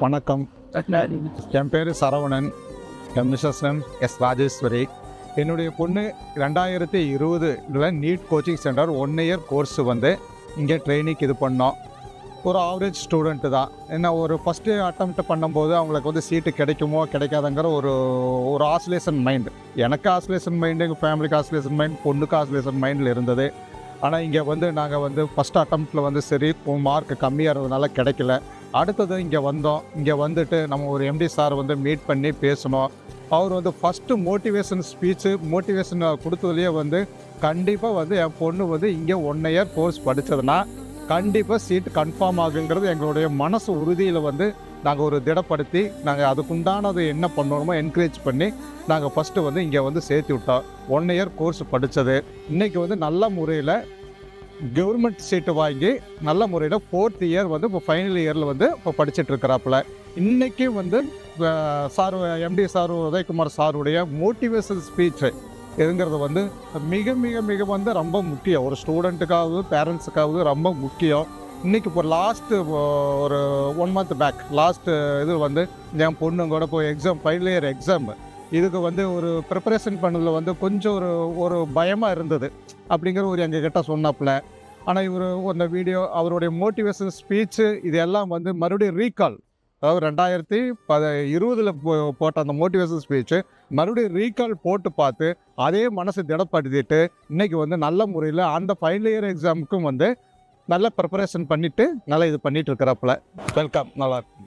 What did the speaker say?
வணக்கம். என் பேர் சரவணன். என் மிஸ்ஸஸ் நேம் எஸ் ராஜேஸ்வரி. என்னுடைய பொண்ணு 2020 NEET coaching centre 1 year course வந்து இங்கே ட்ரைனிங் இது பண்ணோம். ஒரு ஆவரேஜ் ஸ்டூடெண்ட்டு தான். ஏன்னா ஒரு ஃபஸ்ட்டு அட்டெம்ப்ட் பண்ணும்போது அவங்களுக்கு வந்து சீட்டு கிடைக்குமோ கிடைக்காதுங்கிற ஒரு ஆசிலேஷன் மைண்டு. எனக்கு ஆசிலேஷன் மைண்டு, எங்கள் ஃபேமிலிக்கு ஆசிலேஷன் மைண்ட், பொண்ணுக்கு ஆசிலேஷன் மைண்டில் இருந்தது. ஆனால் இங்கே வந்து நாங்கள் வந்து ஃபஸ்ட் அட்டெம்ப்டில் வந்து சரி மார்க் கம்மியாக இருந்ததுனால கிடைக்கல. அடுத்தது இங்கே வந்தோம். இங்கே வந்துட்டு நம்ம ஒரு எம்டி சார் வந்து மீட் பண்ணி பேசணும். அவர் வந்து ஃபஸ்ட்டு மோட்டிவேஷன் கொடுத்ததுலேயே வந்து கண்டிப்பாக வந்து என் பொண்ணு வந்து இங்கே 1 இயர் கோர்ஸ் படித்ததுன்னா கண்டிப்பாக சீட்டு கன்ஃபார்ம் ஆகுங்கிறது எங்களுடைய மனசு உறுதியில் வந்து நாங்கள் ஒரு திடப்படுத்தி நாங்கள் அதுக்குண்டானது என்ன பண்ணணுமோ என்கரேஜ் பண்ணி நாங்கள் ஃபஸ்ட்டு வந்து இங்கே வந்து சேர்த்து விட்டோம். 1 இயர் கோர்ஸ் படித்தது இன்றைக்கி வந்து நல்ல முறையில் கவர்மெண்ட் சீட்டு வாங்கி நல்ல முறையில் 4th இயர் வந்து இப்போ ஃபைனல் இயரில் வந்து இப்போ படிச்சுட்ருக்கிறாப்புல. இன்றைக்கி வந்து சார் எம்டி சார் உதயகுமார் சாருடைய மோட்டிவேஷன் ஸ்பீச்சு இதுங்கிறது வந்து மிக மிக மிக வந்து ரொம்ப முக்கியம். ஒரு ஸ்டூடெண்ட்டுக்காவது பேரண்ட்ஸுக்காவது ரொம்ப முக்கியம். இன்றைக்கி இப்போ லாஸ்ட்டு ஒரு 1 month பேக் இது வந்து என் பொண்ணு கூட இப்போ ஃபைனல் இயர் எக்ஸாம் இதுக்கு வந்து ஒரு ப்ரிப்பரேஷன் பண்ணதில் வந்து கொஞ்சம் ஒரு பயமாக இருந்தது அப்படிங்கிற ஒரு எங்ககிட்ட சொன்னாப்புல. ஆனால் இவர் அந்த வீடியோ அவருடைய மோட்டிவேஷன் ஸ்பீச்சு இது எல்லாம் வந்து மறுபடியும் ரீகால், அதாவது 2020 போட்ட அந்த மோட்டிவேஷன் ஸ்பீச்சு மறுபடியும் ரீகால் போட்டு பார்த்து அதே மனசு திடப்படுத்திட்டு இன்றைக்கி வந்து நல்ல முறையில் அந்த ஃபைனல் இயர் எக்ஸாமுக்கும் வந்து நல்ல ப்ரிப்பரேஷன் பண்ணிவிட்டு நல்லா இது பண்ணிகிட்டு இருக்கிறாப்புல. வெல்கம். நல்லாயிருக்கும்.